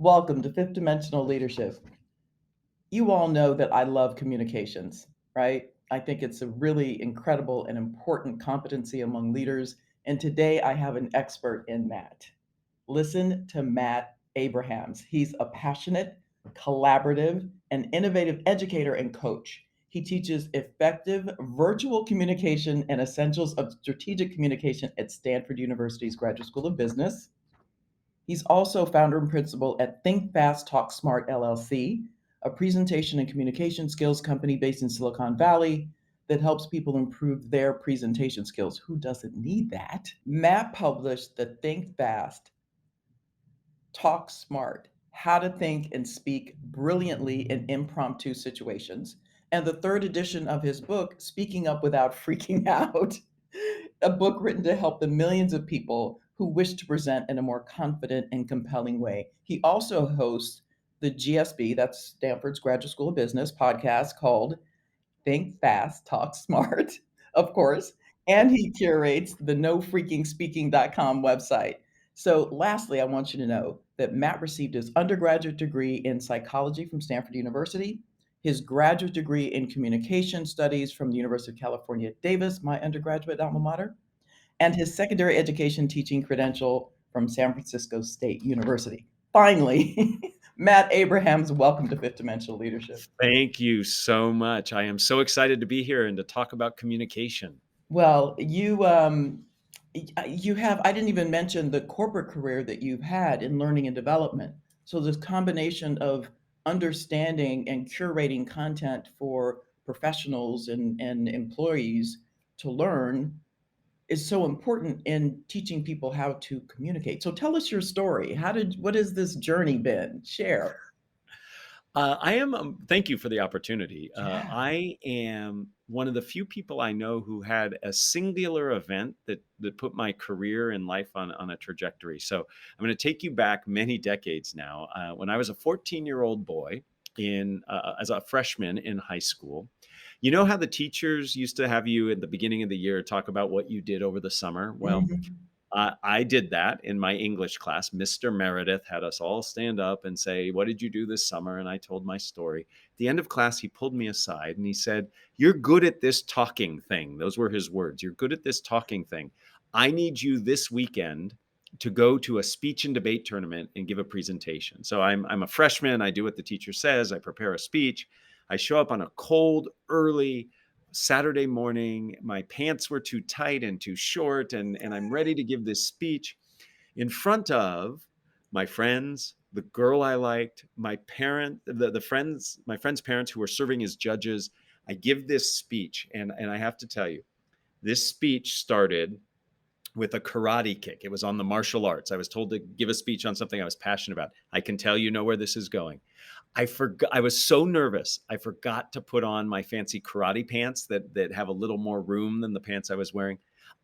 Welcome to Fifth Dimensional Leadership. You all know that I love communications, right? I think it's a really incredible and important competency among leaders. And today I have an expert in that. Listen to Matt Abrahams. He's a passionate, collaborative, and innovative educator and coach. He teaches effective virtual communication and essentials of strategic communication at Stanford University's Graduate School of Business. He's also founder and principal at Think Fast, Talk Smart LLC, a presentation and communication skills company based in Silicon Valley that helps people improve their presentation skills. Who doesn't need that? Matt published the Think Fast, Talk Smart: How to Think and Speak Brilliantly in Impromptu Situations, and the third edition of his book, Speaking Up Without Freaking Out, a book written to help the millions of people who wish to present in a more confident and compelling way. He also hosts the GSB, that's Stanford's Graduate School of Business podcast called Think Fast, Talk Smart, of course, and he curates the nofreakingspeaking.com website. So, lastly, I want you to know that Matt received his undergraduate degree in psychology from Stanford University, his graduate degree in communication studies from the University of California at Davis, my undergraduate alma mater, and his secondary education teaching credential from San Francisco State University. Finally, Matt Abrahams, welcome to Fifth Dimensional Leadership. Thank you so much. I am so excited to be here and to talk about communication. Well, you have, I didn't even mention the corporate career that you've had in learning and development. So this combination of understanding and curating content for professionals and employees to learn is so important in teaching people how to communicate. So tell us your story. What has this journey been? Share. Thank you for the opportunity. Yeah. I am one of the few people I know who had a singular event that put my career and life on a trajectory. So I'm going to take you back many decades now. When I was a 14-year-old boy as a freshman in high school, you know how the teachers used to have you at the beginning of the year talk about what you did over the summer? Well, Mhm. I did that in my English class. Mr. Meredith had us all stand up and say, "What did you do this summer?" And I told my story. At the end of class, he pulled me aside and he said, "You're good at this talking thing." Those were his words. "You're good at this talking thing. I need you this weekend to go to a speech and debate tournament and give a presentation." So I'm a freshman. I do what the teacher says. I prepare a speech. I show up on a cold, early Saturday morning. My pants were too tight and too short, and I'm ready to give this speech in front of my friends, the girl I liked, my friends' parents who were serving as judges. I give this speech, and I have to tell you, this speech started with a karate kick. It was on the martial arts. I was told to give a speech on something I was passionate about. I can tell you know where this is going. I forgot. I was so nervous. I forgot to put on my fancy karate pants that have a little more room than the pants I was wearing.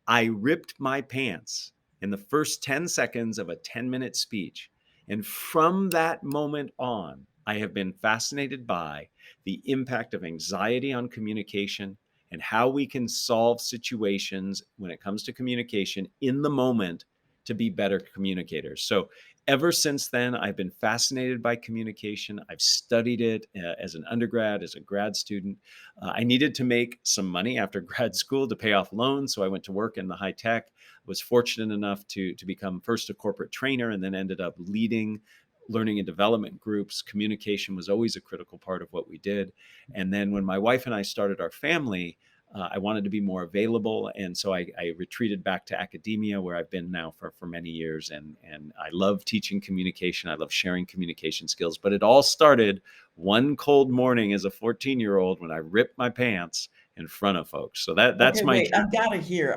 I ripped my pants in the first 10 seconds of a 10-minute speech. And from that moment on, I have been fascinated by the impact of anxiety on communication and how we can solve situations when it comes to communication in the moment to be better communicators. So ever since then, I've been fascinated by communication. I've studied it as an undergrad, as a grad student. I needed to make some money after grad school to pay off loans, so I went to work in the high tech. Was fortunate enough to become first a corporate trainer and then ended up leading learning and development groups. Communication was always a critical part of what we did. And then when my wife and I started our family, I wanted to be more available. And so I retreated back to academia, where I've been now for many years. And I love teaching communication. I love sharing communication skills. But it all started one cold morning as a 14-year-old when I ripped my pants in front of folks. So that's Okay, my wait. journey.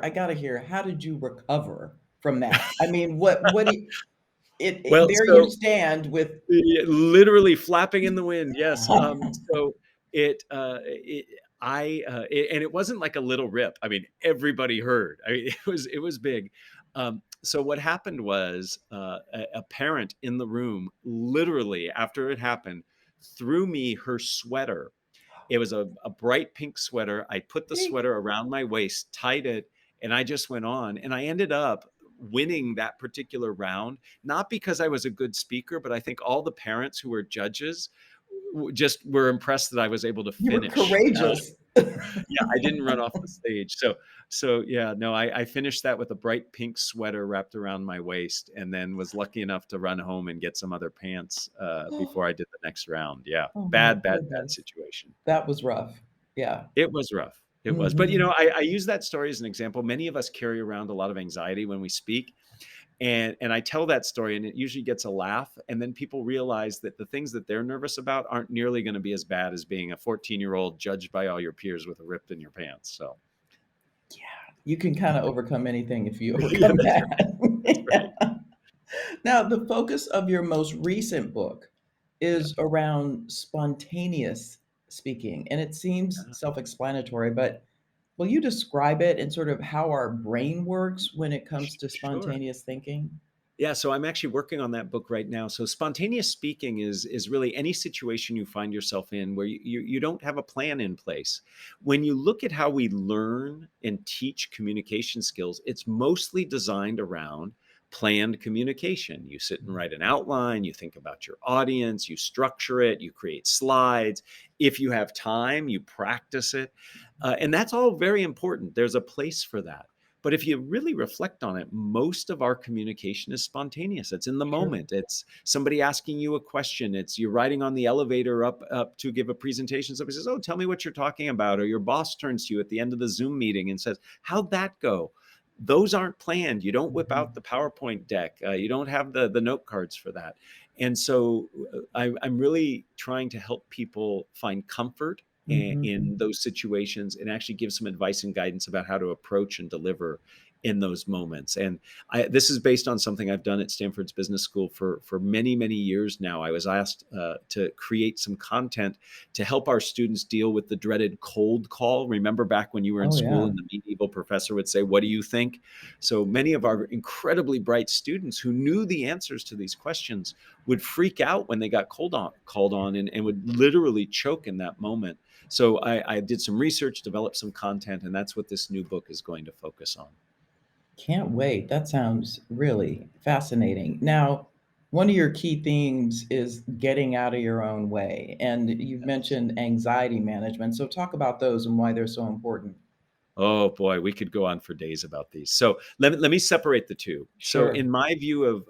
I gotta hear. How did you recover from that? I mean, what do you, Well, there you so stand with. yeah, literally flapping in the wind. Yes. So it, it, and it wasn't like a little rip. I mean, everybody heard. I mean, it was big. So what happened was a parent in the room, literally after it happened, threw me her sweater. It was a bright pink sweater. I put the Pink. sweater around my waist, tied it, and I just went on. And I ended up winning that particular round, not because I was a good speaker, but I think all the parents who were judges just were impressed that I was able to You were finish. courageous. Yeah, I didn't run off the stage. So yeah, no, I finished that with a bright pink sweater wrapped around my waist, and then was lucky enough to run home and get some other pants before I did the next round. Yeah, Oh my bad goodness. situation. That was rough. Yeah. It was rough. It was. But, Mhm. I use that story as an example. Many of us carry around a lot of anxiety when we speak, and I tell that story, and it usually gets a laugh, and then people realize that the things that they're nervous about aren't nearly gonna be as bad as being a 14-year-old judged by all your peers with a rip in your pants, so Yeah, you can kinda overcome anything if you yeah, overcome that's right. That's that. right. Now, the focus of your most recent book is Yes. around spontaneous speaking, and it seems Yeah. self-explanatory, but will you describe it and sort of how our brain works when it comes to Sure. spontaneous thinking? Yeah, so I'm actually working on that book right now. So spontaneous speaking is really any situation you find yourself in where you don't have a plan in place. When you look at how we learn and teach communication skills, it's mostly designed around planned communication. You sit and write an outline, you think about your audience, you structure it, you create slides. If you have time, you practice it. And that's all very important. There's a place for that. But if you really reflect on it, most of our communication is spontaneous. It's in the Sure. moment. It's somebody asking you a question. It's you're riding on the elevator up to give a presentation. Somebody says, "Oh, tell me what you're talking about." Or your boss turns to you at the end of the Zoom meeting and says, "How'd that go?" Those aren't planned. You don't whip out Mhm. the PowerPoint deck. You don't have the note cards for that. And so I'm really trying to help people find comfort Mhm. in those situations and actually give some advice and guidance about how to approach and deliver in those moments. And this is based on something I've done at Stanford's Business School for many years now. I was asked to create some content to help our students deal with the dreaded cold call. Remember back when you were in Oh, school yeah. and the medieval professor would say, "What do you think?" So many of our incredibly bright students who knew the answers to these questions would freak out when they got called on and would literally choke in that moment. So I did some research, developed some content, and that's what this new book is going to focus on. Can't wait. That sounds really fascinating. Now, one of your key themes is getting out of your own way, and you've Yes. mentioned anxiety management. So talk about those and why they're so important. Oh boy, we could go on for days about these. So let me separate the two. So Sure. in my view of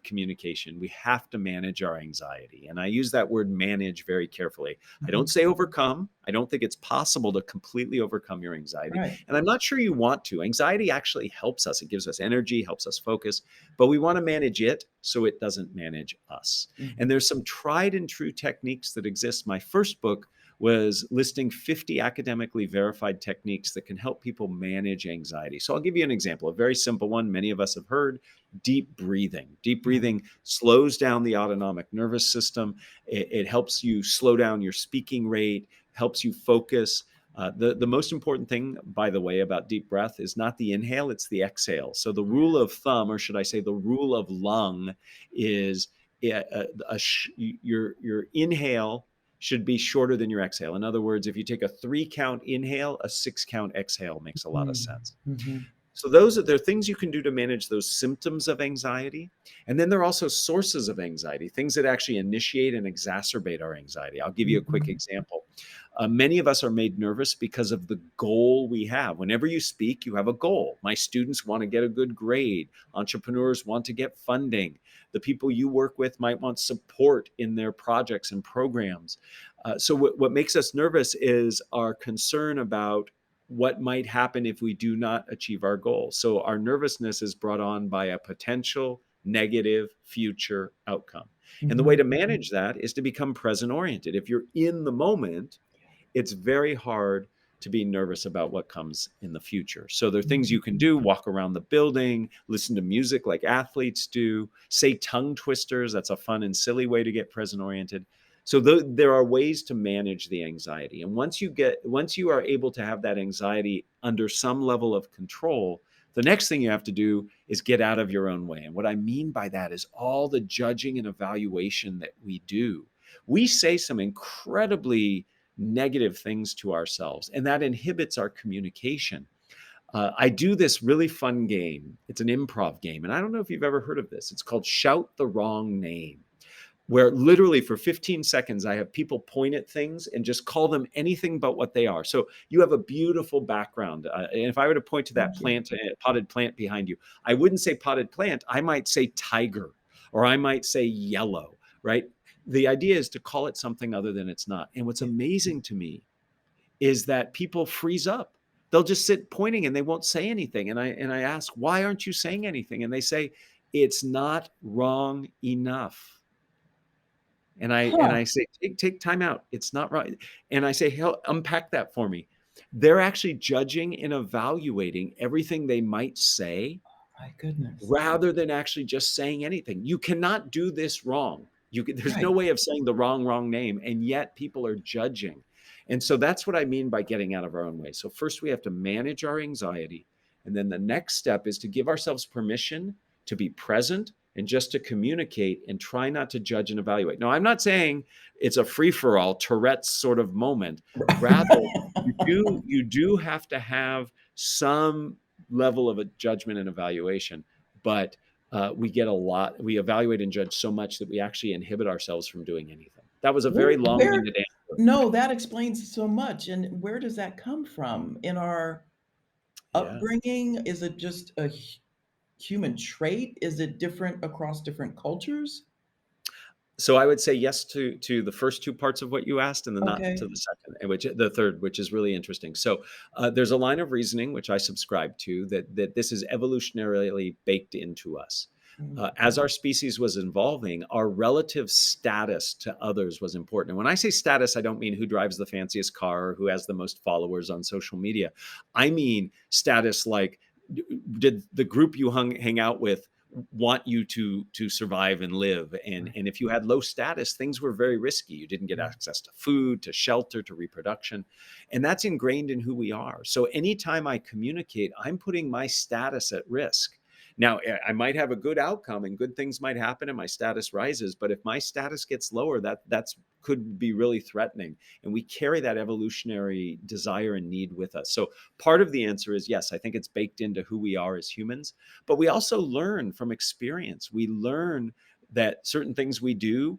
communication, we have to manage our anxiety. And I use that word manage very carefully. I don't Mhm. say overcome. I don't think it's possible to completely overcome your anxiety. Right. And I'm not sure you want to. Anxiety actually helps us. It gives us energy, helps us focus, but we want to manage it so it doesn't manage us. And Mhm. there's some tried and true techniques that exist. My first book was listing 50 academically verified techniques that can help people manage anxiety. So I'll give you an example, a very simple one many of us have heard: deep breathing. Deep Yeah. breathing slows down the autonomic nervous system. It helps you slow down your speaking rate, helps you focus. The most important thing, by the way, about deep breath is not the inhale, it's the exhale. So the rule of thumb, or should I say the rule of lung, is your inhale should be shorter than your exhale. In other words, if you take a 3 count inhale, a 6 count exhale makes a lot of Mm. sense. Mhm. So there are things you can do to manage those symptoms of anxiety. And then there are also sources of anxiety, things that actually initiate and exacerbate our anxiety. I'll give you a quick Mhm. example. Many of us are made nervous because of the goal we have. Whenever you speak, you have a goal. My students want to get a good grade. Entrepreneurs want to get funding. The people you work with might want support in their projects and programs. So what makes us nervous is our concern about what might happen if we do not achieve our goals. So our nervousness is brought on by a potential negative future outcome. And the way Mhm. to manage that is to become present oriented. If you're in the moment, it's very hard to be nervous about what comes in the future. So there are things Mhm. you can do: walk around the building, listen to music like athletes do, say tongue twisters. That's a fun and silly way to get present oriented. So there are ways to manage the anxiety. And once you are able to have that anxiety under some level of control, the next thing you have to do is get out of your own way. And what I mean by that is all the judging and evaluation that we do. We say some incredibly negative things to ourselves, and that inhibits our communication. I do this really fun game. It's an improv game. And I don't know if you've ever heard of this. It's called Shout the Wrong Name, where literally for 15 seconds, I have people point at things and just call them anything but what they are. So you have a beautiful background. And if I were to point to that Thank you. plant, potted plant behind you, I wouldn't say potted plant. I might say tiger, or I might say yellow, right? The idea is to call it something other than it's not. And what's amazing to me is that people freeze up. They'll just sit pointing and they won't say anything. And I ask, why aren't you saying anything? And they say, it's not wrong enough. And I Huh. say, take time out. It's not right. And I say, hell, unpack that for me. They're actually judging and evaluating everything they might say My goodness. rather than actually just saying anything. You cannot do this wrong. There's no Right. way of saying the wrong name, and yet people are judging. And so that's what I mean by getting out of our own way. So first we have to manage our anxiety, and then the next step is to give ourselves permission to be present and just to communicate and try not to judge and evaluate. Now, I'm not saying it's a free-for-all Tourette's sort of moment. Rather, you do have to have some level of a judgment and evaluation, but we evaluate and judge so much that we actually inhibit ourselves from doing anything. That was a very Where long-winded answer. no, that explains so much, and where does that come from? In our Yeah. upbringing? Is it just a human trait? Is it different across different cultures? So I would say yes to the first two parts of what you asked, and then not to Okay. the second, and which the third, which is really interesting. So there's a line of reasoning which I subscribe to, that this is evolutionarily baked into us. Mm, As our species was evolving, our relative status to others was important. And when I say status, I don't mean who drives the fanciest car or who has the most followers on social media. I mean status like, did the group you hang out with want you to survive and live? And right. if you had low status, things were very risky. You didn't get Yeah. access to food, to shelter, to reproduction, and that's ingrained in who we are. So anytime I communicate, I'm putting my status at risk. Now, I might have a good outcome and good things might happen and my status rises, but if my status gets lower, that's could be really threatening. And we carry that evolutionary desire and need with us. So part of the answer is yes, I think it's baked into who we are as humans, but we also learn from experience. We learn that certain things we do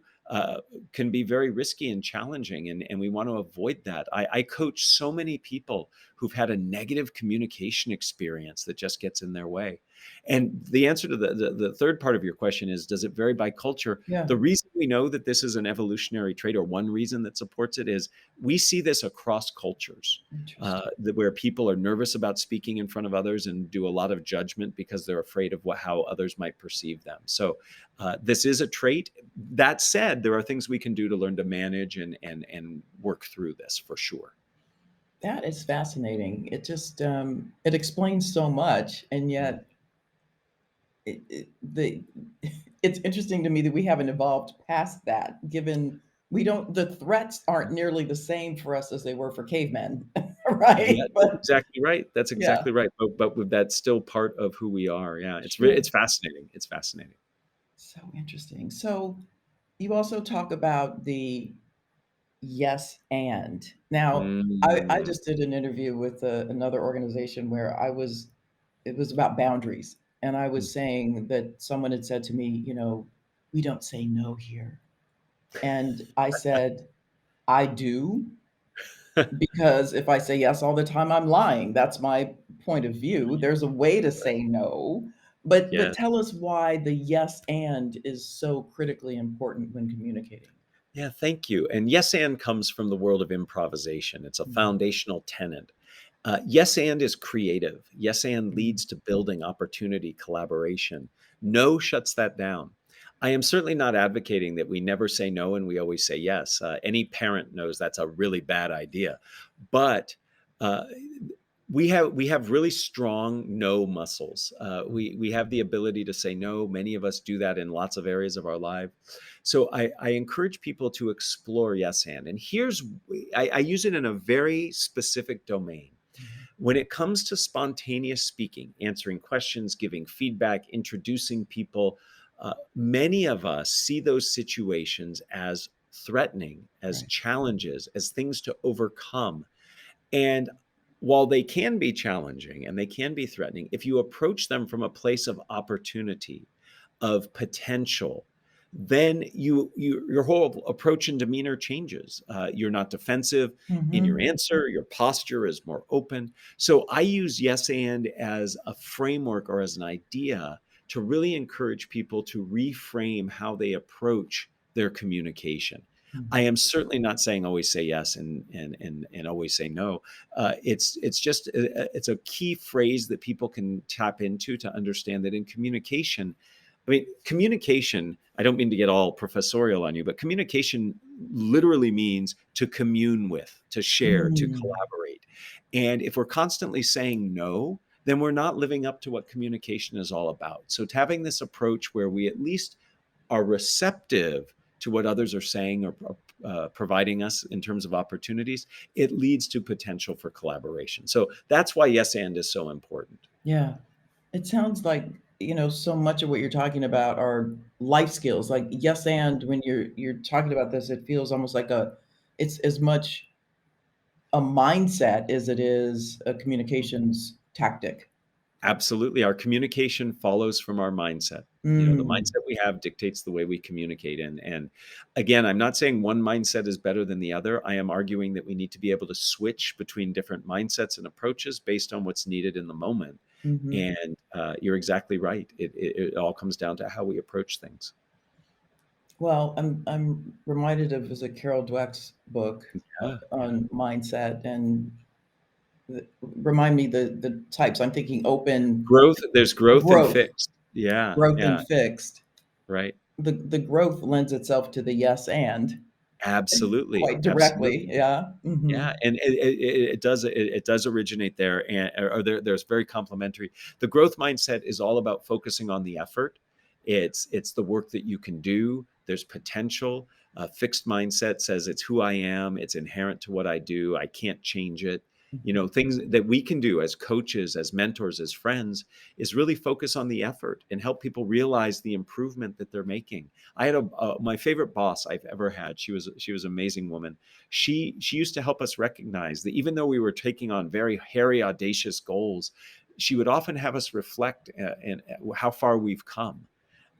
can be very risky and challenging, and we want to avoid that. I coach so many people who've had a negative communication experience that just gets in their way. And the answer to the third part of your question is, does it vary by culture? Yeah. The reason we know that this is an evolutionary trait, or one reason that supports it, is we see this across cultures, Interesting. where people are nervous about speaking in front of others and do a lot of judgment because they're afraid of how others might perceive them. So this is a trait. That said, there are things we can do to learn to manage and work through this for sure. That is fascinating. It just it explains so much, and Mm. yet the it's interesting to me that we haven't evolved past that. Given we don't, the threats aren't nearly the same for us as they were for cavemen, Yeah, right? that's But exactly right. That's yeah, exactly right. That's still part of who we are. Yeah, sure. it's fascinating. It's fascinating. So interesting. So you also talk about the yes and. Now, I Mm. just did an interview with another organization where it was about boundaries. And I was saying that someone had said to me, we don't say no here. And I said, I do, because if I say yes all the time, I'm lying. That's my point of view. There's a way to say no. But Yes. tell us why the yes and is so critically important when communicating. Yeah, thank you. And yes and comes from the world of improvisation. It's a Mhm, foundational tenet. Yes and is creative. Yes and mhm. leads to building opportunity, collaboration. No shuts that down. I am certainly not advocating that we never say no and we always say yes. Any parent knows that's a really bad idea. But uh, we have really strong no muscles. We have the ability to say no. Many of us do that in lots of areas of our life. So I encourage people to explore yes and here's I use it in a very specific domain. Mhm. When it comes to spontaneous speaking, answering questions, giving feedback, introducing people, many of us see those situations as threatening, as Right. challenges, as things to overcome. And while they can be challenging and they can be threatening, if you approach them from a place of opportunity, of potential, then your whole approach and demeanor changes. You're not defensive in your Mhm. answer. Your posture is more open. So I use yes and as a framework or as an idea to really encourage people to reframe how they approach their communication. I Mhm. am certainly not saying always say yes and always say no. It's just it's a key phrase that people can tap into to understand that in communication, I mean, communication, I don't mean to get all professorial on you, but communication literally means to commune with, to share, to Mm. collaborate. And if we're constantly saying no, then we're not living up to what communication is all about. So, to having this approach where we at least are receptive to what others are saying or providing us in terms of opportunities, it leads to potential for collaboration. So, that's why yes and is so important. Yeah. It sounds like, so much of what you're talking about are life skills. Like, yes, and when you're talking about this, it feels almost like it's as much a mindset as it is a communications tactic. Absolutely. Our communication follows from our mindset. The Mm. mindset we have dictates the way we communicate. And again, I'm not saying one mindset is better than the other. I am arguing that we need to be able to switch between different mindsets and approaches based on what's needed in the moment. Mhm. And you're exactly right. It all comes down to how we approach things. Well, I'm reminded of was it Carol Dweck's book Yeah. Yeah. on mindset and remind me the types. I'm thinking open There's growth and growth, fixed. Yeah. growth Yeah. and fixed. Right. The growth lends itself to the yes and Absolutely. quite directly. Absolutely. Yeah. Yeah, Mhm. and it does originate there, and or there's very complementary. The growth mindset is all about focusing on the effort. It's the work that you can do. There's potential. A fixed mindset says it's who I am. It's inherent to what I do. I can't change it. Mhm. Things that we can do as coaches, as mentors, as friends is really focus on the effort and help people realize the improvement that they're making. I had my favorite boss I've ever had. She was an amazing woman. She used to help us recognize that even though we were taking on very hairy, audacious goals, she would often have us reflect and how far we've come.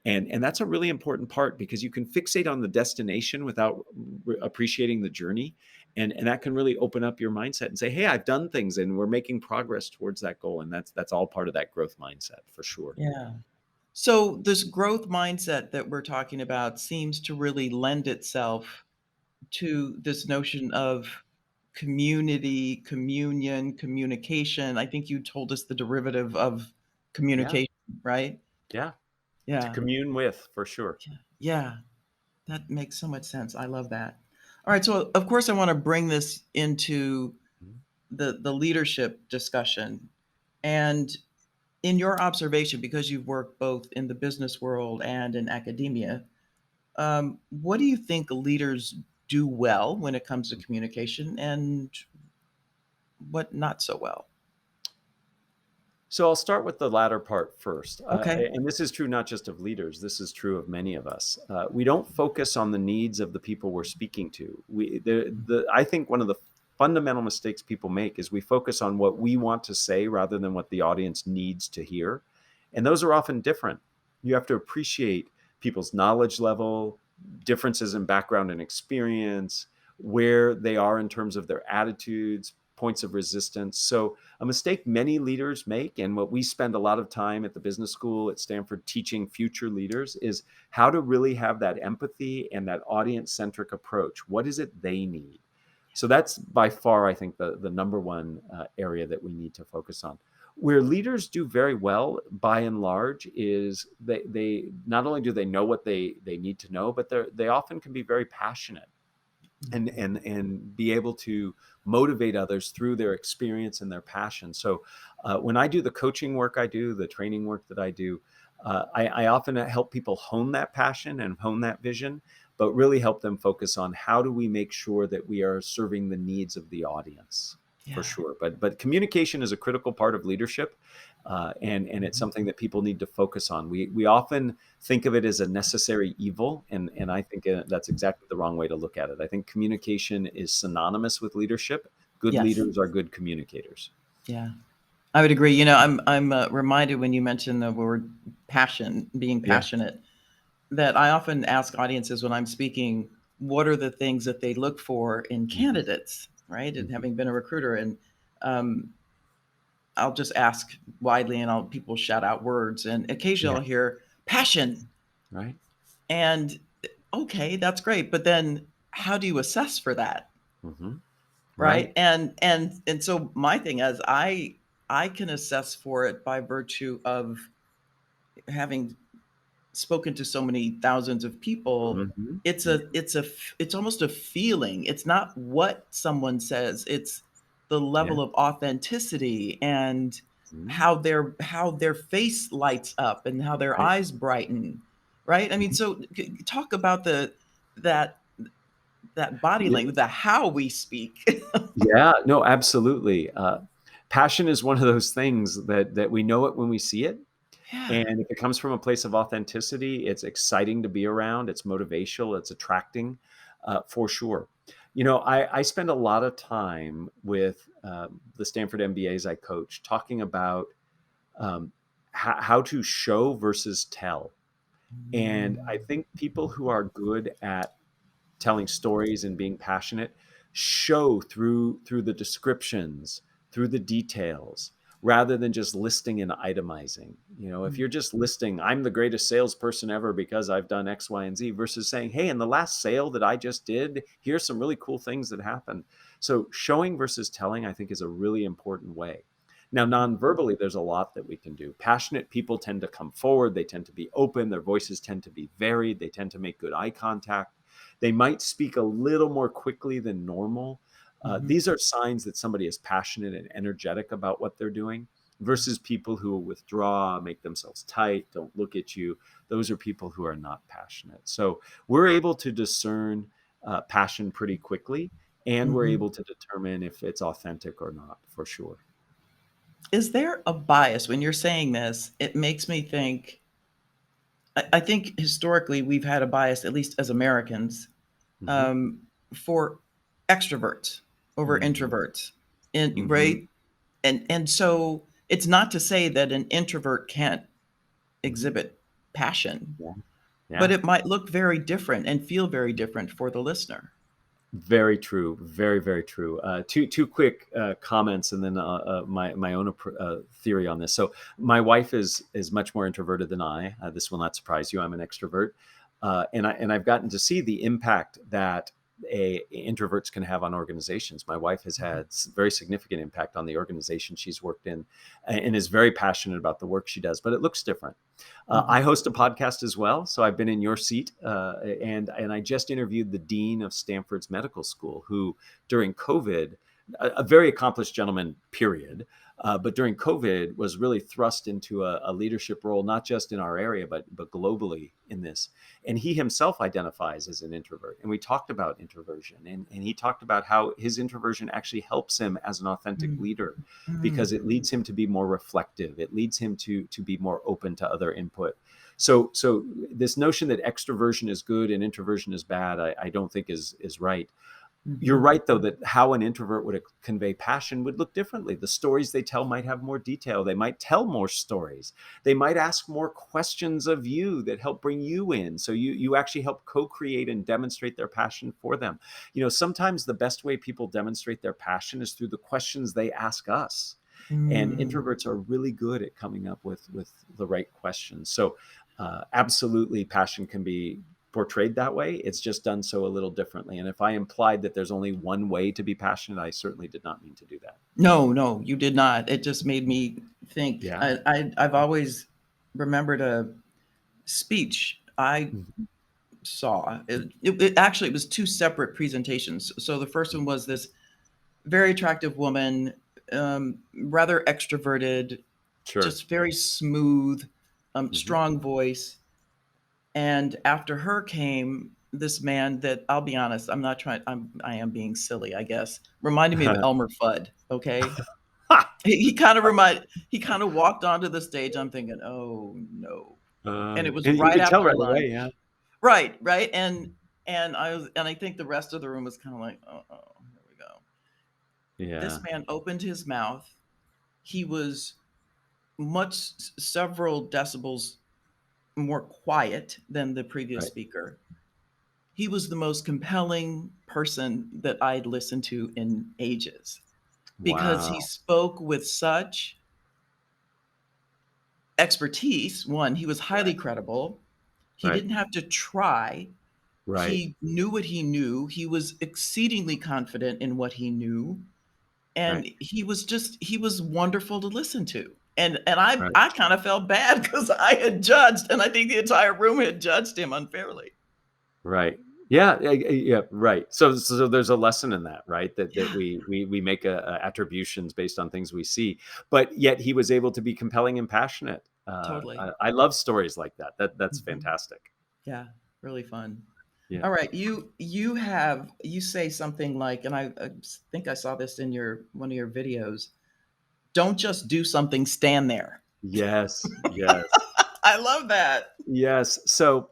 And that's a really important part because you can fixate on the destination without appreciating the journey. And that can really open up your mindset and say, hey, I've done things and we're making progress towards that goal. And that's all part of that growth mindset for sure. Yeah. So this growth mindset that we're talking about seems to really lend itself to this notion of community, communion, communication. I think you told us the derivative of Yeah. communication, right? Yeah. To Yeah. commune with for sure. Yeah. Yeah. That makes so much sense. I love that. All right. So of course I want to bring this into Mhm. the leadership discussion. And in your observation, because you've worked both in the business world and in academia, what do you think leaders do well when it comes to communication and what not so well? So I'll start with the latter part first. Okay. And this is true not just of leaders, this is true of many of us. We don't focus on the needs of the people we're speaking to. I think one of the fundamental mistakes people make is we focus on what we want to say rather than what the audience needs to hear. And those are often different. You have to appreciate people's knowledge level, differences in background and experience, where they are in terms of their attitudes, points of resistance. So a mistake many leaders make, and what we spend a lot of time at the business school at Stanford teaching future leaders, is how to really have that empathy and that audience centric approach. What is it they need? So that's by far, I think, the number one area that we need to focus on. Where leaders do very well, by and large, is they not only do they know what they need to know, but they often can be very passionate and be able to motivate others through their experience and their passion. So when I do the coaching work I do, the training work that I do, I often help people hone that passion and hone that vision, but really help them focus on how do we make sure that we are serving the needs of the audience for Yeah. sure. But communication is a critical part of leadership, and it's Mhm. something that people need to focus on. We often think of it as a necessary evil, and I think that's exactly the wrong way to look at it. I think communication is synonymous with leadership. Good Yes. leaders are good communicators. Yeah. I would agree. I'm reminded when you mentioned the word passion, being Yeah. passionate, that I often ask audiences when I'm speaking, what are the things that they look for in Mhm, candidates, right? And mhm. having been a recruiter, and um, I'll just ask widely, and people shout out words, and occasionally Yeah. I'll hear passion, Right. and okay, that's great, but then how do you assess for that, Mhm. right? Right. And so my thing is, I can assess for it by virtue of having spoken to so many thousands of people. Mhm. It's almost a feeling. It's not what someone says, it's the Yeah. level of authenticity, and Mhm. how their face lights up and how their Right. eyes brighten, right? I mean, Mhm. so talk about that that body Yeah. language, the how we speak. Yeah. No, absolutely. Passion is one of those things that we know it when we see it. Yeah. And if it comes from a place of authenticity, it's exciting to be around. It's motivational. It's attracting, for sure. I spend a lot of time with the Stanford MBAs I coach talking about um, how to show versus tell. And I think people who are good at telling stories and being passionate show through the descriptions, through the details, rather than just listing and itemizing. If you're just listing, I'm the greatest salesperson ever because I've done X, Y, and Z, versus saying, hey, in the last sale that I just did, here's some really cool things that happened. So showing versus telling, I think, is a really important way. Now, non-verbally, there's a lot that we can do. Passionate people tend to come forward. They tend to be open. Their voices tend to be varied. They tend to make good eye contact. They might speak a little more quickly than normal. Mhm. These are signs that somebody is passionate and energetic about what they're doing, versus people who withdraw, make themselves tight, don't look at you. Those are people who are not passionate. So we're able to discern passion pretty quickly, and we're Mhm. able to determine if it's authentic or not, for sure. Is there a bias when you're saying this? It makes me think. I think historically we've had a bias, at least as Americans, Hmm. um, for extroverts over Hmm. introverts, and Hmm. right, and so it's not to say that an introvert can't Hmm. exhibit passion, Yeah. but Yeah. it might look very different and feel very different for the listener. Very true. Very, very true. Two quick comments, and then my own theory on this. So my wife is much more introverted than I. This will not surprise you. I'm an extrovert, and I've gotten to see the impact that introverts can have on organizations. My wife has had very significant impact on the organization she's worked in, and is very passionate about the work she does. But it looks different. I Mhm. host a podcast as well, so I've been in your seat, and I just interviewed the dean of Stanford's medical school, who during COVID, a very accomplished gentleman, period, but during COVID was really thrust into a leadership role, not just in our area, but globally in this. And he himself identifies as an introvert, and we talked about introversion, and he talked about how his introversion actually helps him as an authentic Mm. leader, because Mm. it leads him to be more reflective. It leads him to be more open to other input. So this notion that extroversion is good and introversion is bad, I don't think is right. You're Mhm. right, though, that how an introvert would convey passion would look differently. The stories they tell might have more detail. They might tell more stories. They might ask more questions of you that help bring you in. So you actually help co-create and demonstrate their passion for them. Sometimes the best way people demonstrate their passion is through the questions they ask us. And Mm. introverts are really good at coming up with the right questions. So absolutely, passion can be portrayed that way. It's just done so a little differently. And if I implied that there's only one way to be passionate, I certainly did not mean to do that. No, no, you did not. It just made me think. Yeah. I've always remembered a speech I Mhm. saw. Actually, it was two separate presentations. So the first one was this very attractive woman, rather extroverted, Sure. just very smooth, Hmm. strong voice. And after her came this man that, I'll be honest, I'm not trying. I am being silly, I guess. Reminded me of Elmer Fudd. Okay, he kind of walked onto the stage. I'm thinking, oh no, and it was And you right could tell after right away. lunch. Yeah. Right, and I think the rest of the room was kind of like, oh, here we go. This Yeah. man opened his mouth. He was several decibels more quiet than the previous Right. speaker. He was the most compelling person that I'd listened to in ages because he Wow. spoke with such expertise. One, he was highly Right. credible. He Right. didn't have to try. Right. He knew what he knew. He was exceedingly confident in what he knew. Right. And he was wonderful to listen to. And I Right. I kind of felt bad because I had judged, and I think the entire room had judged him unfairly. Right. Yeah, yeah, right. So there's a lesson in that, right? That Yeah, we make attributions based on things we see, but yet he was able to be compelling and passionate. totally. I love stories like that. That's Mhm. fantastic. Yeah, really fun. Yeah. All right, you say something like, and I think I saw this in your one of your videos. Don't just do something, stand there. Yes. Yes. I love that. Yes. So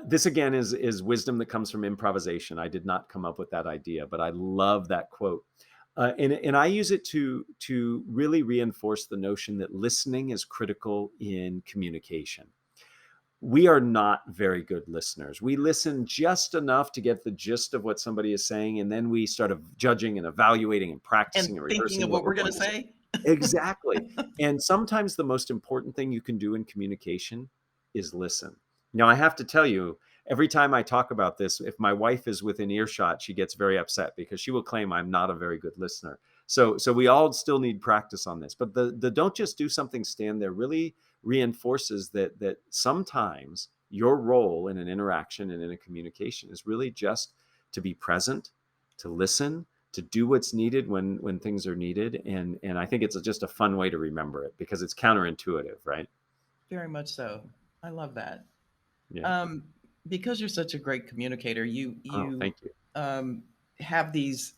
this again is wisdom that comes from improvisation. I did not come up with that idea, but I love that quote. And I use it to really reinforce the notion that listening is critical in communication. We are not very good listeners. We listen just enough to get the gist of what somebody is saying, and then we start judging and evaluating and And practicing and thinking of rehearsing what what we're we're going going to to say. say. Exactly. And sometimes the most important thing you can do in communication is listen. Now, I have to tell you, every time I talk about this, if my wife is within earshot, she gets very upset because she will claim I'm not a very good listener. So we all still need practice on this. But the don't just do something, stand there really reinforces that sometimes your role in an interaction and in a communication is really just to be present, to listen, to do what's needed when things are needed, and I think it's just a fun way to remember it because it's counterintuitive, right? Very much so. I love that. Yeah. Um, because you're such a great communicator, you Oh, you thank you. um, have these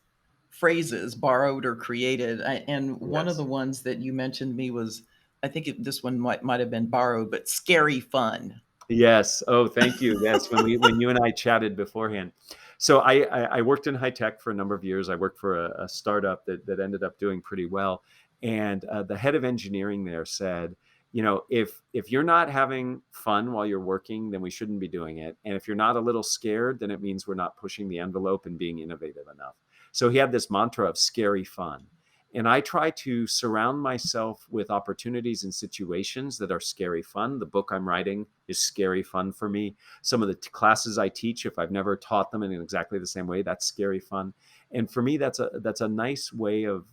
phrases borrowed or created, and one of the Yes. ones that you mentioned to me was, I think this one might have been borrowed, but scary fun. Yes. Oh, thank you. Yes. When you and I chatted beforehand. So I worked in high tech for a number of years. I worked for a startup that ended up doing pretty well. And the head of engineering there said, if you're not having fun while you're working, then we shouldn't be doing it. And if you're not a little scared, then it means we're not pushing the envelope and being innovative enough. So he had this mantra of scary fun. And I try to surround myself with opportunities and situations that are scary fun. The book I'm writing is scary fun for me. Some of the classes I teach, if I've never taught them in exactly the same way, that's scary fun. And for me, that's a nice way of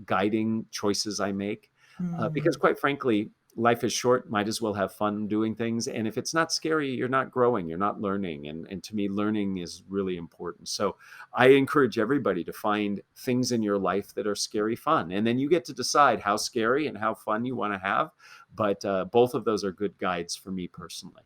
guiding choices I make. Because Mm, quite frankly, life is short. Might as well have fun doing things. And if it's not scary, you're not growing, you're not learning. And to me, learning is really important. So I encourage everybody to find things in your life that are scary fun. And then you get to decide how scary and how fun you want to have. But both of those are good guides for me personally.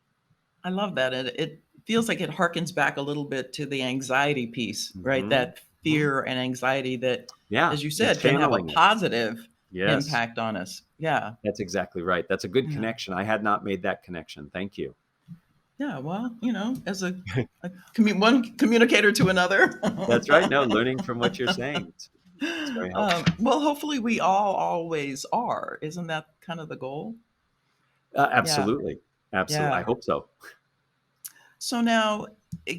I love that. It feels like it harkens back a little bit to the anxiety piece, right? Hmm. That fear and anxiety that, Yeah. as you And said, can have a channeling it. positive Yes, impact on us. Yeah. that's exactly right. That's a good Yeah. connection. I had not made that connection. Thank you. Yeah. Well, as one communicator to another. That's right. No, learning from what you're saying. It's very helpful. Well, hopefully we all always are. Isn't that kind of the goal? Yeah. Absolutely. Absolutely. I Yeah. hope so. So now,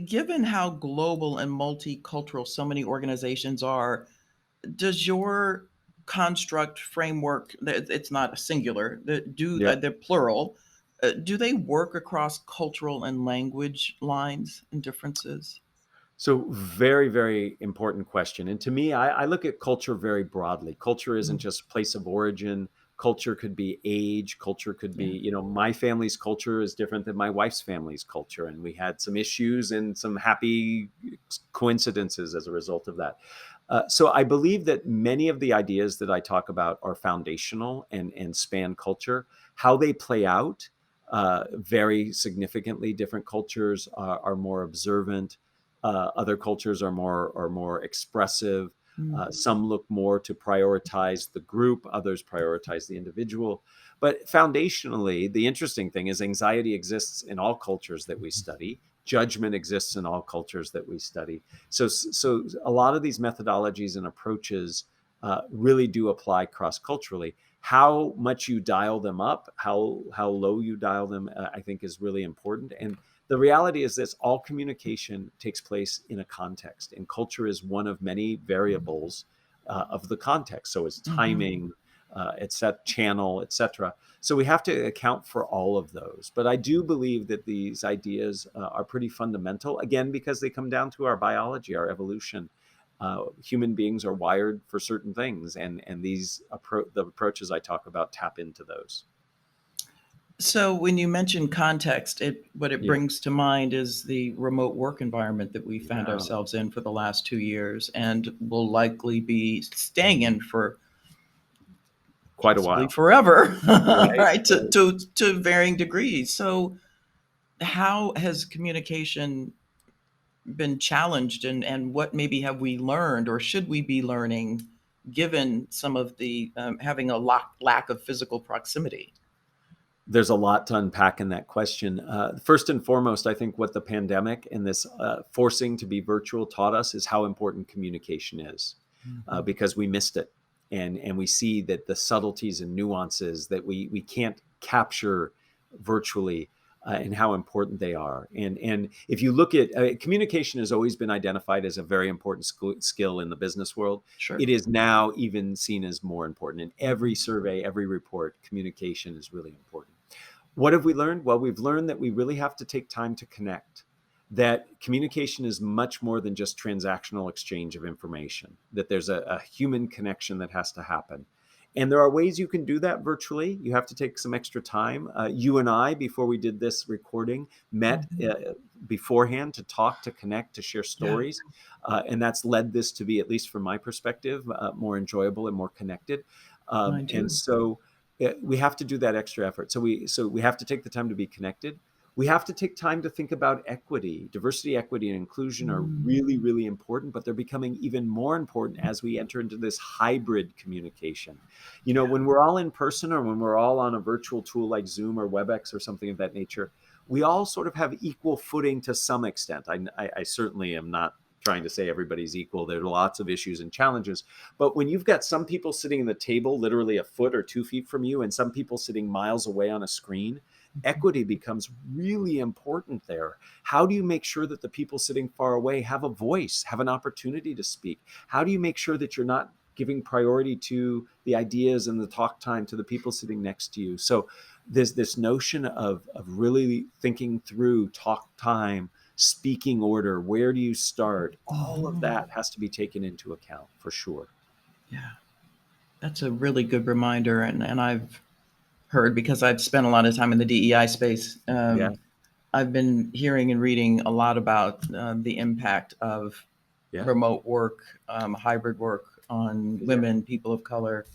given how global and multicultural so many organizations are, does your construct framework, it's not a singular, Yeah. they're plural, do they work across cultural and language lines and differences? So very, very important question. And to me, I look at culture very broadly. Culture isn't Mm, just place of origin. Culture could be age. Culture could be, yeah. my family's culture is different than my wife's family's culture. And we had some issues and some happy coincidences as a result of that. So I believe that many of the ideas that I talk about are foundational and span culture. How they play out vary significantly. Different cultures are more observant. Other cultures are more expressive. Mm, Some look more to prioritize the group. Others prioritize the individual. But foundationally, the interesting thing is anxiety exists in all cultures that we study. Judgment exists in all cultures that we study. So a lot of these methodologies and approaches really do apply cross-culturally. How much you dial them up, how low you dial them, I think is really important. And the reality is this: all communication takes place in a context, and culture is one of many variables of the context. So it's Mhm. timing, it's that channel, etc. So we have to account for all of those. But I do believe that these ideas are pretty fundamental, again, because they come down to our biology, our evolution. Human beings are wired for certain things, and the approaches I talk about tap into those. So when you mention context, what it Yeah, brings to mind is the remote work environment that we found yeah, ourselves in for the last 2 years and will likely be staying in for quite a possibly while, forever, right? right? To, Right. to, to varying degrees. So how has communication been challenged and what maybe have we learned or should we be learning given some of the having a lack of physical proximity? There's a lot to unpack in that question. First and foremost, I think what the pandemic and this forcing to be virtual taught us is how important communication is, Mhm. because we missed it, and we see that the subtleties and nuances that we can't capture virtually, and how important they are. And if you look at communication, has always been identified as a very important skill in the business world. Sure. It is now even seen as more important in every Mhm. survey, every report. Communication is really important. What have we learned? Well, we've learned that we really have to take time to connect, that communication is much more than just transactional exchange of information, that there's a human connection that has to happen. And there are ways you can do that virtually. You have to take some extra time. You and I, before we did this recording, met Mhm. beforehand to talk, to connect, to share Yeah, stories. And that's led this to be, at least from my perspective, more enjoyable and more connected. mine And too. so we have to do that extra effort. So we have to take the time to be connected. We have to take time to think about equity. Diversity, equity, and inclusion are Mm. really, really important, but they're becoming even more important as we enter into this hybrid communication. Yeah. When we're all in person or when we're all on a virtual tool like Zoom or WebEx or something of that nature, we all sort of have equal footing to some extent. I certainly am not trying to say everybody's equal. There are lots of issues and challenges. But when you've got some people sitting at the table literally a foot or 2 feet from you and some people sitting miles away on a screen, equity becomes really important there. How do you make sure that the people sitting far away have a voice, have an opportunity to speak? How do you make sure that you're not giving priority to the ideas and the talk time to the people sitting next to you? So there's this notion of really thinking through talk time, speaking order, where do you start? All of Mhm. that has to be taken into account for sure. Yeah, that's a really good reminder. And I've heard, because I've spent a lot of time in the DEI space, Yeah, I've been hearing and reading a lot about the impact of yeah, remote work, hybrid work on yeah. women, people of color.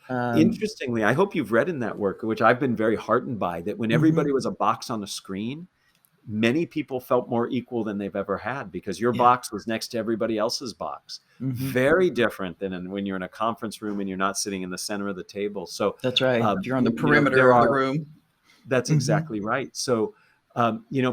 Um, Interestingly, I hope you've read in that work, which I've been very heartened by, that when everybody mhm. was a box on a screen, many people felt more equal than they've ever had because your Yeah. box was next to everybody else's box. Hmm. Very different than when you're in a conference room and you're not sitting in the center of the table. So, That's right. If you're on the perimeter there of the are room. that's Hmm. exactly right. So,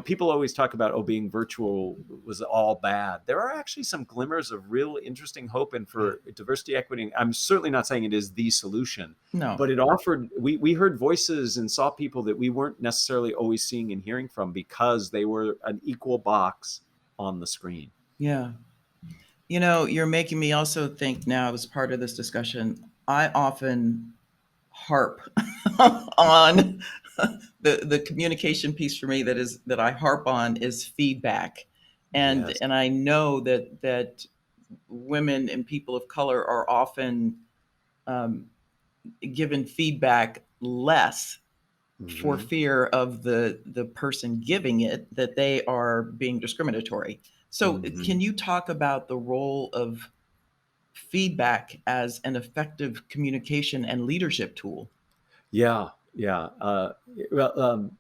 people always talk about, oh, being virtual was all bad. There are actually some glimmers of real interesting hope, and Yeah. for diversity, equity. I'm certainly not saying it is the solution, No. but it offered. We heard voices and saw people that we weren't necessarily always seeing and hearing from because they were an equal box on the screen. Yeah. You're making me also think now, as part of this discussion, I often harp on the communication piece for me that I harp on is feedback. And Yes. and I know that women and people of color are often um, given feedback less for Hmm. fear of the person giving it, that they are being discriminatory. So Hmm. can you talk about the role of feedback as an effective communication and leadership tool? Yeah, yeah. Well,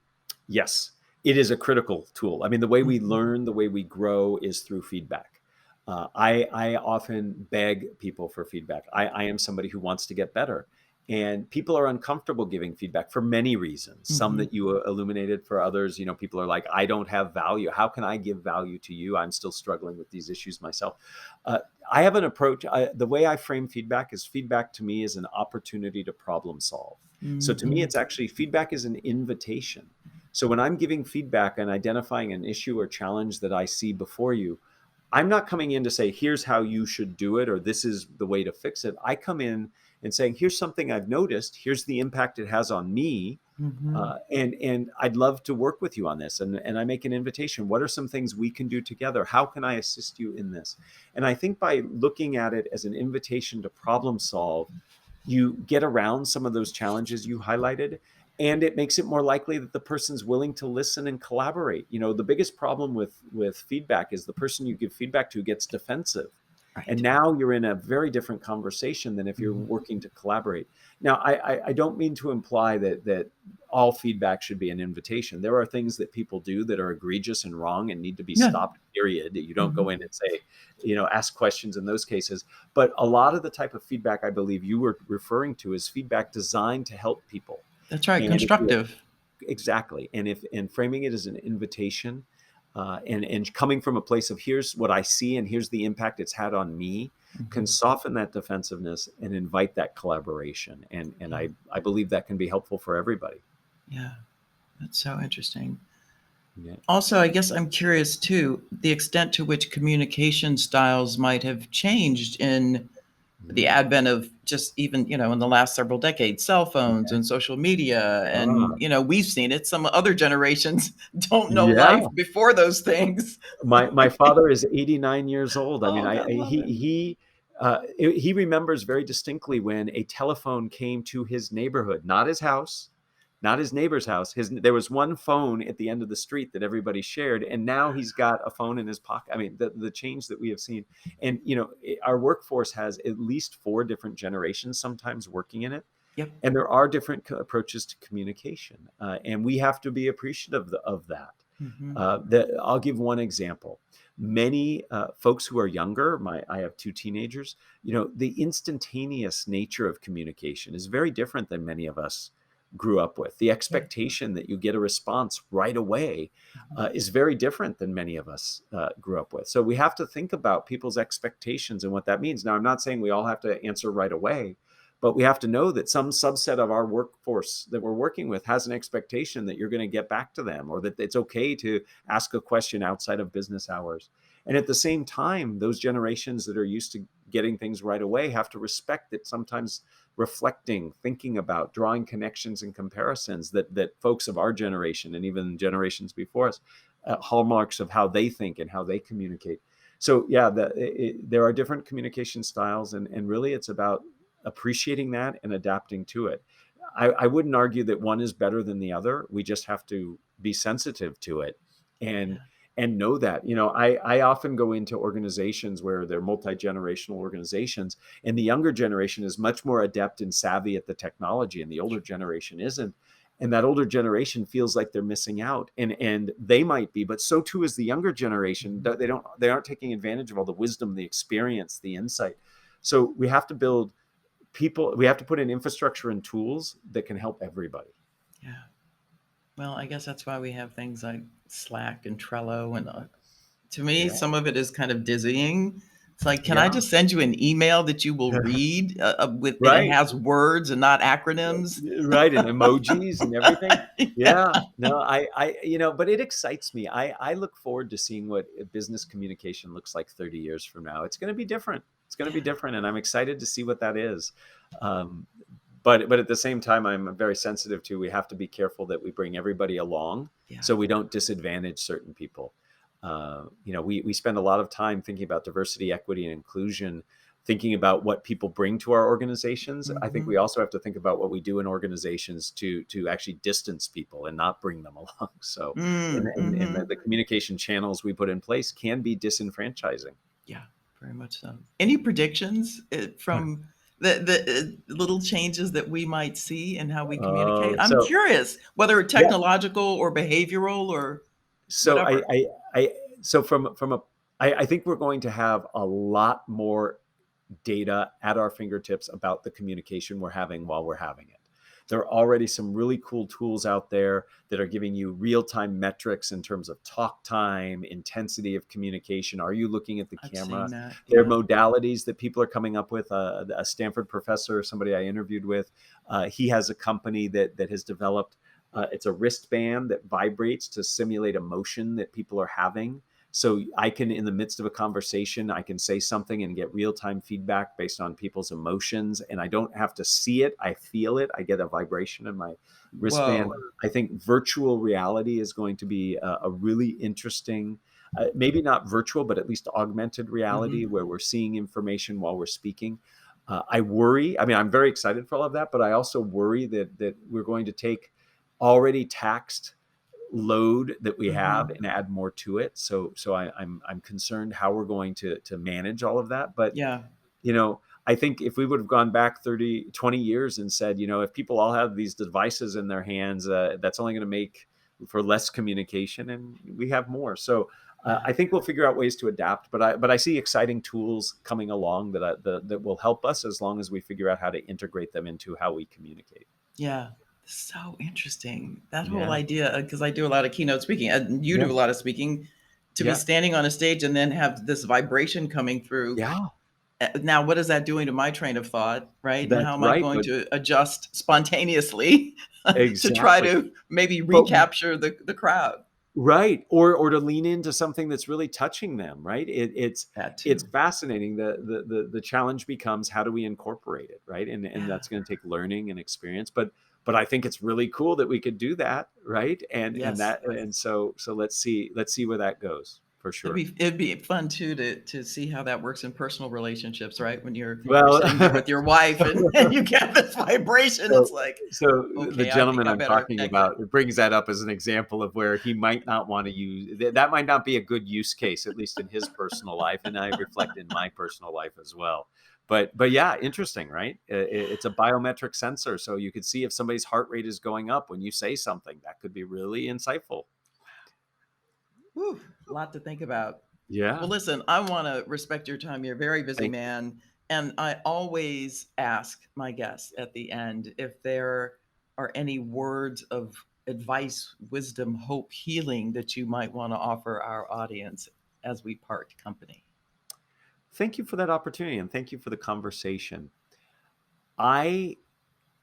yes, it is a critical tool. I mean, the way we Mhm. learn, the way we grow is through feedback. I often beg people for feedback. I am somebody who wants to get better. And people are uncomfortable giving feedback for many reasons. Some Mhm. that you illuminated. For others, people are like, I don't have value. How can I give value to you? I'm still struggling with these issues myself. Uh, I have an approach. The way I frame feedback is feedback to me is an opportunity to problem solve. So to me, Mhm. it's actually feedback is an invitation. So when I'm giving feedback and identifying an issue or challenge that I see before you, I'm not coming in to say, here's how you should do it, or this is the way to fix it. I come in and saying, here's something I've noticed. Here's the impact it has on me. Mhm. And I'd love to work with you on this. And I make an invitation. What are some things we can do together? How can I assist you in this? And I think by looking at it as an invitation to problem solve, you get around some of those challenges you highlighted, and it makes it more likely that the person's willing to listen and collaborate. The biggest problem with feedback is the person you give feedback to gets defensive, and Right. now you're in a very different conversation than if you're Mhm. working to collaborate. Now, I don't mean to imply that all feedback should be an invitation. There are things that people do that are egregious and wrong and need to be Yeah. stopped, period. You don't go Mhm. in and say, ask questions in those cases. But a lot of the type of feedback I believe you were referring to is feedback designed to help people. That's right, And if you constructive. exactly, and framing it as an invitation, and coming from a place of here's what I see and here's the impact it's had on me, can Mhm. soften that defensiveness and invite that collaboration. And Yeah. I believe that can be helpful for everybody. Yeah. That's so interesting. Yeah. Also, I guess I'm curious too, the extent to which communication styles might have changed in the Mm. advent of just even, in the last several decades, cell phones Yeah. and social media. And, Ah, we've seen it. Some other generations don't know life yeah. before those things. My father is 89 years old. I mean, Oh, God love him. he remembers very distinctly when a telephone came to his neighborhood, not his house, not his neighbor's house. There was one phone at the end of the street that everybody shared, and now he's got a phone in his pocket. I mean, the change that we have seen, and our workforce has at least 4 different generations sometimes working in it, Yep. and there are different approaches to communication, and we have to be appreciative of that. Hmm. I'll give one example. Many folks who are younger, I have 2 teenagers. The instantaneous nature of communication is very different than many of us grew up with. The Yeah. expectation that you get a response right away Mhm. is very different than many of us grew up with. So we have to think about people's expectations and what that means. Now, I'm not saying we all have to answer right away, but we have to know that some subset of our workforce that we're working with has an expectation that you're going to get back to them, or that it's okay to ask a question outside of business hours. And at the same time, those generations that are used to getting things right away have to respect that sometimes reflecting, thinking about, drawing connections and comparisons that folks of our generation and even generations before us, hallmarks of how they think and how they communicate. So yeah, there are different communication styles, and really it's about appreciating that and adapting to it. I wouldn't argue that one is better than the other. We just have to be sensitive to it, and Yeah. and know that. I often go into organizations where they're multi-generational organizations, and the younger generation is much more adept and savvy at the technology, and the older generation isn't. And that older generation feels like they're missing out, and they might be, but so too is the younger generation. Mhm. They aren't taking advantage of all the wisdom, the experience, the insight. So we have to build people, we have to put in infrastructure and tools that can help everybody. Yeah. Well, I guess that's why we have things like Slack and Trello. And to me, Yeah. some of it is kind of dizzying. It's like, can I Yeah. just send you an email that you will read with, and it Right. has words and not acronyms? Right. And emojis and everything. Yeah. Yeah. No, but it excites me. I look forward to seeing what business communication looks like 30 years from now. It's going to be different. It's going to be Yeah. different. And I'm excited to see what that is. Um, but at the same time, I'm very sensitive to, we have to be careful that we bring everybody along Yeah. so we don't disadvantage certain people. We spend a lot of time thinking about diversity, equity, and inclusion, thinking about what people bring to our organizations. I think Hmm. we also have to think about what we do in organizations to actually distance people and not bring them along. So, and Mm-hmm. the communication channels we put in place can be disenfranchising. Yeah, very much so. Any predictions from the little changes that we might see in how we communicate? I'm So curious whether yeah, technological or behavioral or so I, whatever. I, I so from a, I think we're going to have a lot more. data at our fingertips about the communication we're having while we're having it. There are already some really cool tools out there that are giving you real-time metrics in terms of talk time, intensity of communication. Are you looking at the I've camera? seen that. There are Yeah. modalities that people are coming up with. A Stanford professor, somebody I interviewed with, he has a company that has developed, it's a wristband that vibrates to simulate emotion that people are having. So I can, in the midst of a conversation, I can say something and get real-time feedback based on people's emotions. And I don't have to see it. I feel it. I get a vibration in my wristband. Whoa. I think virtual reality is going to be a really interesting, maybe not virtual, but at least augmented reality, Hmm. where we're seeing information while we're speaking. I worry, I mean, I'm very excited for all of that, but I also worry that we're going to take already taxed load that we have Hmm. and add more to it. I'm concerned how we're going to manage all of that. But Yeah. you know, I think if we would have gone back 30, 20 years and said, you know, if people all have these devices in their hands, that's only going to make for less communication, and we have more. So Yeah. I think we'll figure out ways to adapt. But I see exciting tools coming along that will help us as long as we figure out how to integrate them into how we communicate. Yeah. So interesting. That whole Yeah. idea, because I do a lot of keynote speaking, and you Yeah. do a lot of speaking, to be Yeah. standing on a stage and then have this vibration coming through. Yeah. Now, what is that doing to my train of thought, right? And how That's am I right. going But to adjust spontaneously to try exactly. to maybe But recapture the crowd? right, or to lean into something that's really touching them, right? That It's too. fascinating. The challenge becomes how do we incorporate it, right? And Yeah. that's going to take learning and experience. But I think it's really cool that we could do that, right? Yes. So let's see where that goes for sure. It'd be fun too to see how that works in personal relationships, right? When you're Well, sitting there with your wife and you get this vibration, So, it's like, so the okay, I think gentleman I I'm better talking exit. about, it brings that up as an example of where he might not want to use that might not be a good use case, at least in his personal life, and I reflect in my personal life as well. But yeah, interesting, right? It's a biometric sensor, so you could see if somebody's heart rate is going up when you say something. That could be really insightful. Whew, a lot to think about. Well, Yeah, listen, I want to respect your time. You're a very busy thank you. man. And I always ask my guests at the end if there are any words of advice, wisdom, hope, healing that you might want to offer our audience as we part company. Thank you for that opportunity, and thank you for the conversation. I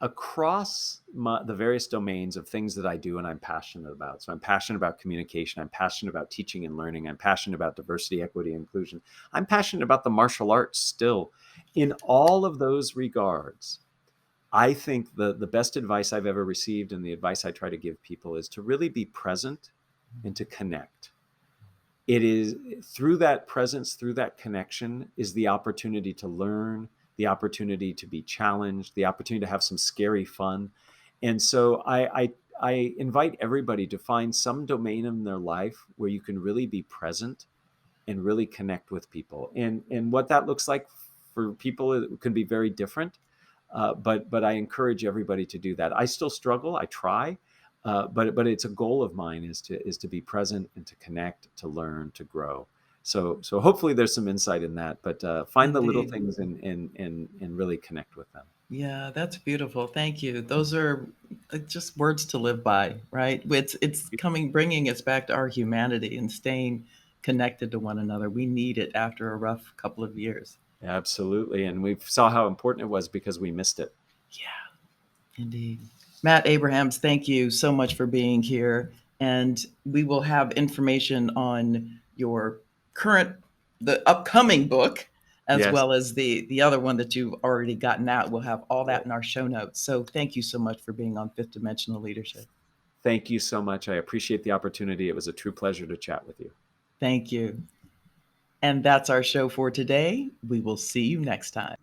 across the various domains of things that I do and I'm passionate about. So I'm passionate about communication. I'm passionate about teaching and learning. I'm passionate about diversity, equity, and inclusion. I'm passionate about the martial arts still. In all of those regards, I think the best advice I've ever received and the advice I try to give people is to really be present and to connect. It is through that presence, through that connection, is the opportunity to learn, the opportunity to be challenged, the opportunity to have some scary fun. And so I invite everybody to find some domain in their life where you can really be present and really connect with people. And what that looks like for people, it can be very different. But I encourage everybody to do that. I still struggle. I try, but it's a goal of mine is to be present and to connect, to learn, to grow. So hopefully there's some insight in that. But find the little Indeed. things and really connect with them. Yeah, that's beautiful. Thank you. Those are just words to live by, right? It's coming, bringing us back to our humanity and staying connected to one another. We need it after a rough couple of years. Absolutely, and we saw how important it was because we missed it. Yeah, indeed. Matt Abrahams, thank you so much for being here. And we will have information on your current, the upcoming book, as Yes. well as the other one that you've already gotten out. We'll have all that in our show notes. So thank you so much for being on Fifth Dimensional Leadership. Thank you so much. I appreciate the opportunity. It was a true pleasure to chat with you. Thank you. And that's our show for today. We will see you next time.